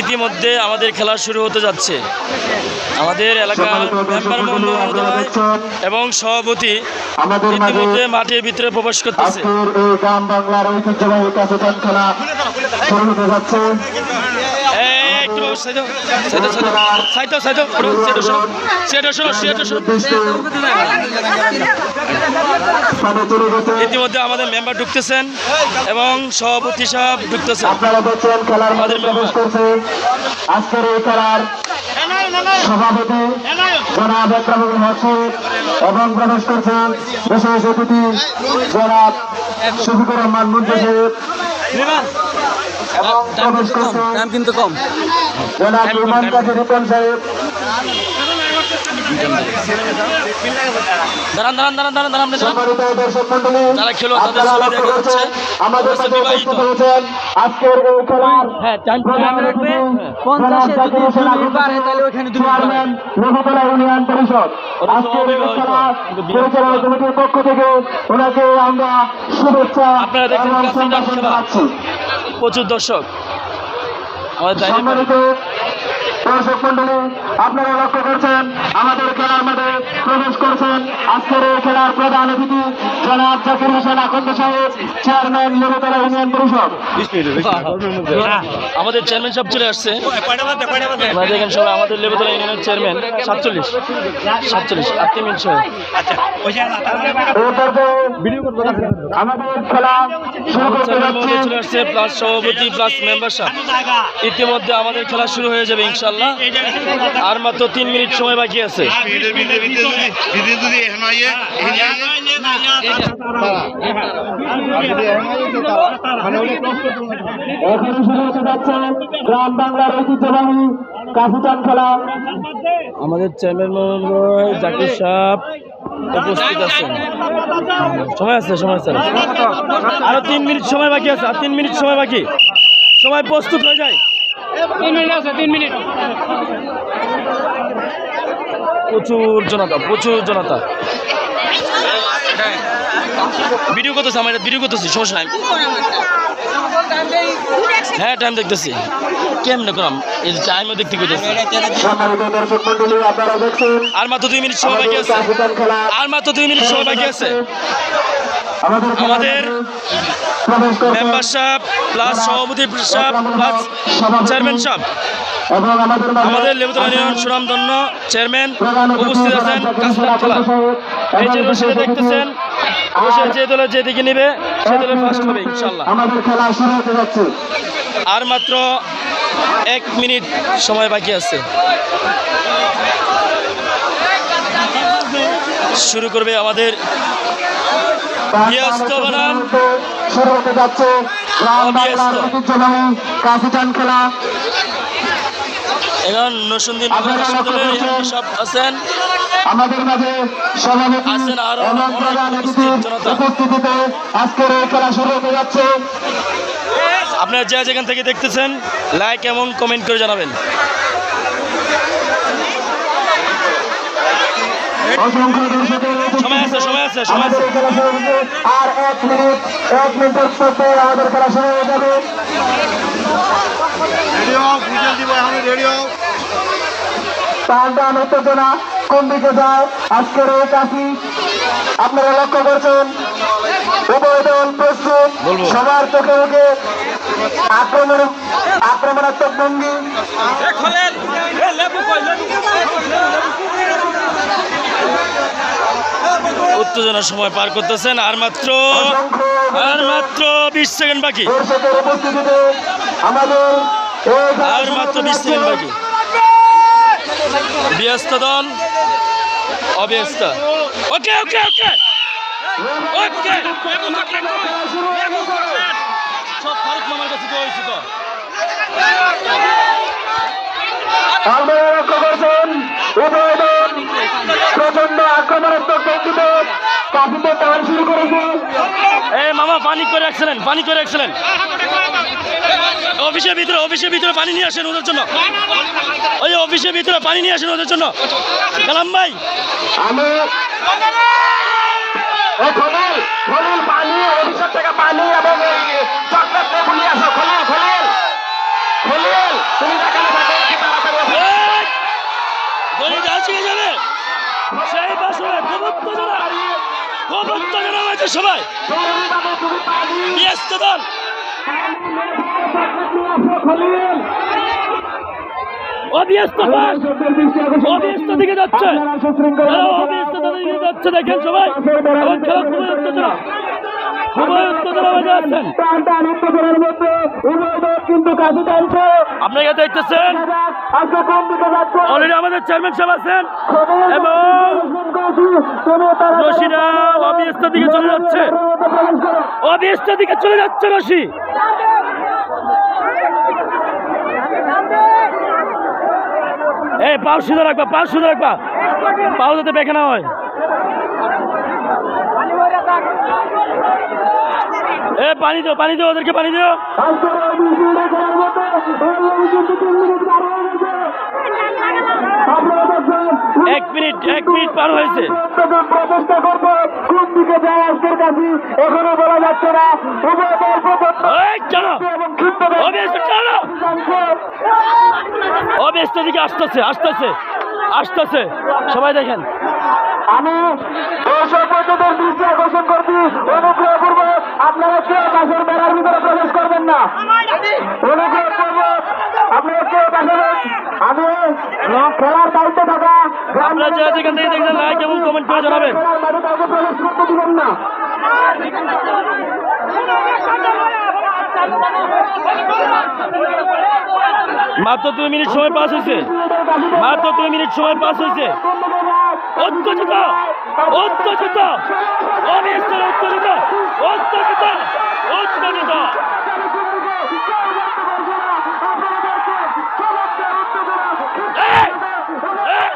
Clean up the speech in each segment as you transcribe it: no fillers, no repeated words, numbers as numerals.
ইতিমধ্যে আমাদের খেলা শুরু হতে যাচ্ছে। আমাদের এলাকার মেম্বার মহোদয় এবং সভাপতি ইতিমধ্যে মাঠের ভিতরে প্রবেশ করতেছে। গ্রাম বাংলার ঐতিহ্যবাহী কাছেতন খেলা শুরু হতে যাচ্ছে। ইতিমধ্যে আমাদের মেম্বার ঢুকতেছেন এবং সভাপতি সাহেব ঢুকতেছেন। আপনারা দেখছেন খেলার মধ্যে প্রবেশ করছে আজকের এই খেলার সভাপতি জনাব একরামুল হোসেন এবং প্রবেশ করছেন বিশেষ অতিথি জনাব শফিকুর রহমান মন্ত্রী সাহেব এবং প্রবেশ করছেন কিন্তু কম জনাব ইমান কাজী রিপন সাহেব। সম্মানিত দর্শক মন্ডলী, আপনারা লক্ষ্য করছেন আমাদের সাথে উপস্থিত হয়েছেন আজকের এই খেলার চেয়ারম্যান নবীতলা ইউনিয়ন পরিষদ। আজকের এই খেলা পরিচালনা কমিটির পক্ষ থেকে ওনাকে আমরা শুভেচ্ছা এবং সম্ভাষণ জানাচ্ছি। প্রচুর দর্শক। সম্মানিত দর্শক মন্ডলী, আপনারা লক্ষ্য করছেন আমাদের খেলার মধ্যে প্রবেশ করছেন আজকের এই খেলার প্রধান অতিথি জনাব জাকির হোসেন আকন্দ সাহেব, চেয়ারম্যান নবীতলা ইউনিয়ন পরিষদ। আমাদের চেয়ারম্যান সাহেব চলে আসছে। দেখেন সবাই আমাদের লেবুতলা ইউনিয়নের চেয়ারম্যান 47 আর 3 মিনিট সহ আমাদের খেলা শুরু করতে যাচ্ছে। চলে আসছে প্লাস সভাপতি প্লাস মেম্বারশিপ। ইতিমধ্যে আমাদের খেলা শুরু হয়ে যাবে ইনশাআল্লাহ। আর মাত্র 3 মিনিট সময় বাকি আছে। এখানে শুরু হতে যাচ্ছে গ্রাম বাংলার ঐতিহ্যবাহী কাফুটান খেলা। আমাদের চেয়ারম্যান মহোদয় জাকির সাহেব উপস্থিত আছেন। সময় আছে আরো 3 মিনিট সময় বাকি আছে। আর 3 মিনিট সময় বাকি। সবাই প্রস্তুত হয়ে যায়। 3 মিনিট আছে। 3 মিনিট। প্রচুর জনতা। ভিডিও করতেছি, আমার ভিডিও করতেছি, সমস্যা নাই। হ্যাঁ টাইম দেখতেছি। কেমনে করাম এই টাইমও দেখতে কইতেছি। আর মাত্র 2 মিনিট সময় বাকি আছে। আমাদের মেম্বার সাহেব প্লাস সভাপতি সাহেব প্লাস চেয়ারম্যান সাহেব আমাদের লেবুতলা ইউনিয়ন সুনামধন্য চেয়ারম্যান উপস্থিত আছেন। খেলা এই যে রশিদে দেখতেছেন, যে দলের যেদিকে নিবে সে দলের ফার্স্ট হবে ইনশাআল্লাহ। আমাদের খেলা শুরু হতে যাচ্ছে। আর মাত্র 1 মিনিট সময় বাকি আছে। শুরু করবে আমাদের শুরু হতে যাচ্ছে গ্রাম বাংলার ঐতিহ্যবাহী কাফুটান খেলা। এখন নসুন্দিন সব আছেন আমাদের মাঝে সভাপতি আছেন আরো এবং প্রধান অতিথির উপস্থিতিতে আজকের এই খেলা শুরু হতে যাচ্ছে। আপনারা যেখান থেকে দেখতেছেন লাইক এবং কমেন্ট করে জানাবেন। সময় আছে। আর 1 মিনিটের মধ্যে আমাদের খেলা শুরু হয়ে যাবে। টান উত্তেজনা কোন দিকে যায় আজকের এই কাশি আপনারা লক্ষ্য করছেন। উভয় দল প্রস্তুত, সবার চোখে মুখে আক্রমণাত্মক ভঙ্গি। উত্তেজনার সময় পার করতেছেন। আর মাত্র 20 সেকেন্ড বাকি। আর মাত্র 20 সেকেন্ড বাকি। ব্যস্ত দল অব্যস্ত। ওকে সব ফারুক মামার কাছে দেওয়া হয়েছে তো। আপনারা লক্ষ্য করছেন উভয় দল প্রচন্ড আক্রমণাত্মক ভঙ্গিতে কাফিতে টান শুরু করেছে। মামা পানি করে রাখছিলেন। অফিসের ভিতরে পানি নিয়ে আসেন ওদের জন্য। ওই অফিসের ভিতরে পানি নিয়ে আসেন ওদের জন্য। কালাম ভাই আমি পানি অফিসের থেকে পানি এবং চকলেট নিয়ে আসো। খলিল খুব উত্তেজনা হয়েছে সবাই। ব্যস্ত দল অবিয়স্ত অবিয়স্ত দিকে যাচ্ছে, অবিয়স্ত দিকে যাচ্ছে দেখেন সবাই। এবং খেলা খুবই উত্তেজনা, খুবই উত্তেজনা হয়ে যাচ্ছেন। কিন্তু কাছে টানছে, আপনারা দেখতেছেন আজকে কোন দিকে যাচ্ছে অলরেডি আমাদের চেয়ারম্যান সাহেব আছেন এবং রশিরা অবিয়স্ত দিকে চলে যাচ্ছে, অবিয়স্ত দিকে চলে যাচ্ছে রশি। এই পাও সুন্দর রাখবা, পাও সুন্দর রাখবা, পাও যাতে বেঁকে না হয়। এ পানি দিও, পানি দিও, ওদেরকে পানি দিও। এক মিনিট পার হয়েছে। প্রচেষ্টা করবো কোন দিকে যায় আজকের কাছে এখনো বলা যাচ্ছে না। অব্যস্ত দিকে আসতেছে আসতেছে আসতেছে সবাই দেখেন। আমি দর্শকদের দৃষ্টি আকর্ষণ করছি, অনুগ্রহ করবো আপনারা কেউ কাছের মেলার ভিতরে প্রবেশ করবেন না, অনুগ্রহ করবো আপনারা কেউ কাছের। আমি খেলার দায়িত্বে থাকা আপনারা যে যেখান থেকে দেখছেন লাইক এবং কমেন্ট করে জানাবেন। মাঠে কাউকে প্রবেশ করতে দিবেন না। মাত্র 2 মিনিট সময় পাস হয়েছে, মাত্র 2 মিনিট সময় পাস হয়েছে। অত্যজিত অত্যজিত অবিয়স্ত অত্যজিত অত্যজিত অত্যজিত।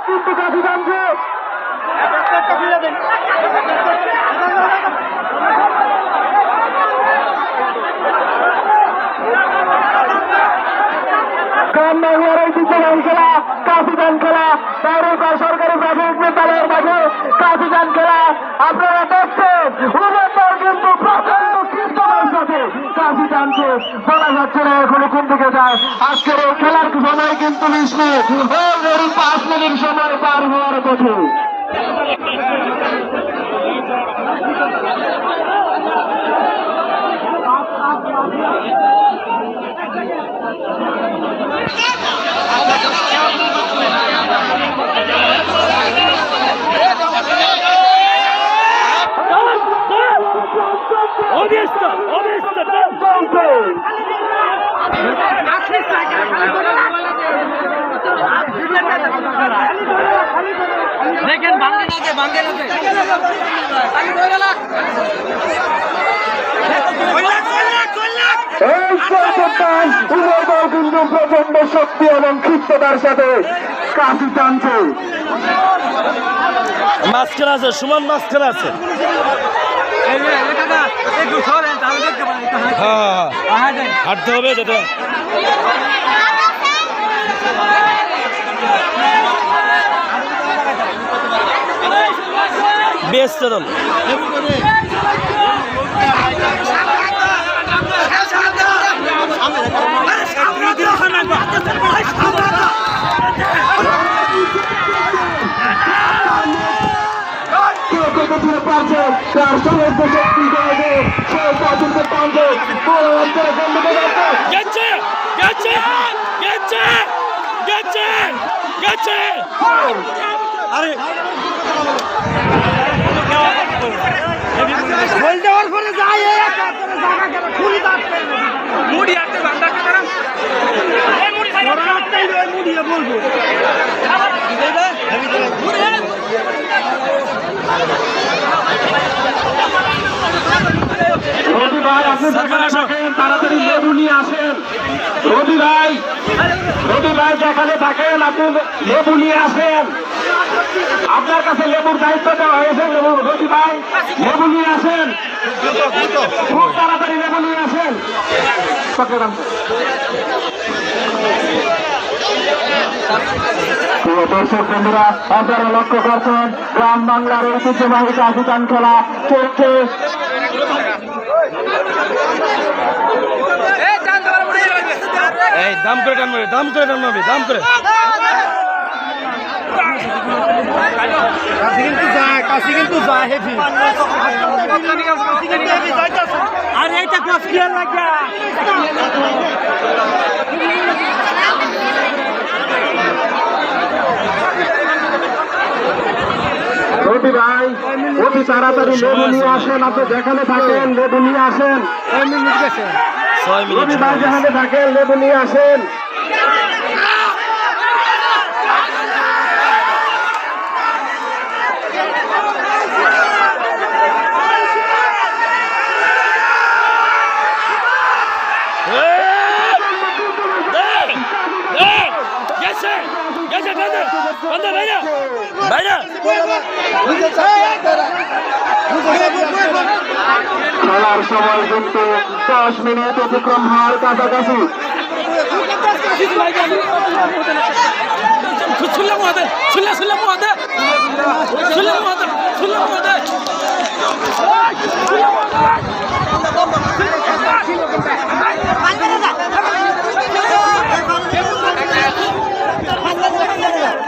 কিন্তু কাছে জানছে বাংলার ঐতিহ্যবাহী খেলা কাশিদান খেলা, বাইরের সরকারি প্রাথমিক বিদ্যালয়ের মাঝে কাশিদান খেলা আপনারা দেখছেন। উভয়পর কিন্তু প্রচন্ড কীর্তনের সাথে কাশি টানছে, বলা যাচ্ছে না এখনো কোন দিকে যায়। আজকের এই খেলার সময় কিন্তু 20 মিনিট, অলরেডি 5 মিনিট সময় পার হওয়ার পথে। অবিয়স্ত অবিয়স্ত দেখেন ভাঙ্গে কিন্তু প্রচন্ড শক্তি এবং ক্ষিপ্রতার সাথে কাশি টানছে। মাঝখানে আছে, সুমন মাঝখানে আছে। হ্যাঁ হাঁটতে হবে যেটা। ব্যস্ত দল পারছে তার সমস্ত শক্তি গেছে গেছে গেছে গেছে গেছে। আরে দেওয়ার পরে যায় মুড়ি মুড়ি আটতে বান্দাকে করাম মুড়ি বলবো রবি ভাই আপনি যেখানে থাকেন তাড়াতাড়ি লেবু নিয়ে আসেন। রবি ভাই যেখানে থাকেন আপনি লেবু নিয়ে আসেন। আপনার কাছে লেবুর দায়িত্ব দেওয়া হয়েছে। রবি ভাই লেবু নিয়ে আসেন, খুব তাড়াতাড়ি লেবু নিয়ে আসেন। দর্শক বন্ধুরা আপনারা লক্ষ্য করছেন গ্রাম বাংলার ঐতিহ্যবাহী কাশিদান খেলা চলছে। এই দাম করে টানবে, দাম করে টানবে, দাম করে। কাছে কিন্তু যায় হেভি আর এইটা কোচ কি লাগা রবি ভাই অতি তাড়াতাড়ি লেবু নিয়ে আসেন, আপনি যেখানে থাকেন লেবু নিয়ে আসেন। 6 মিনিট রবি ভাই যেখানে থাকেন লেবু নিয়ে আসেন। খেলার সময় কিন্তু 10 মিনিট অতিক্রম হওয়ার কাছাকাছি। সুল্লা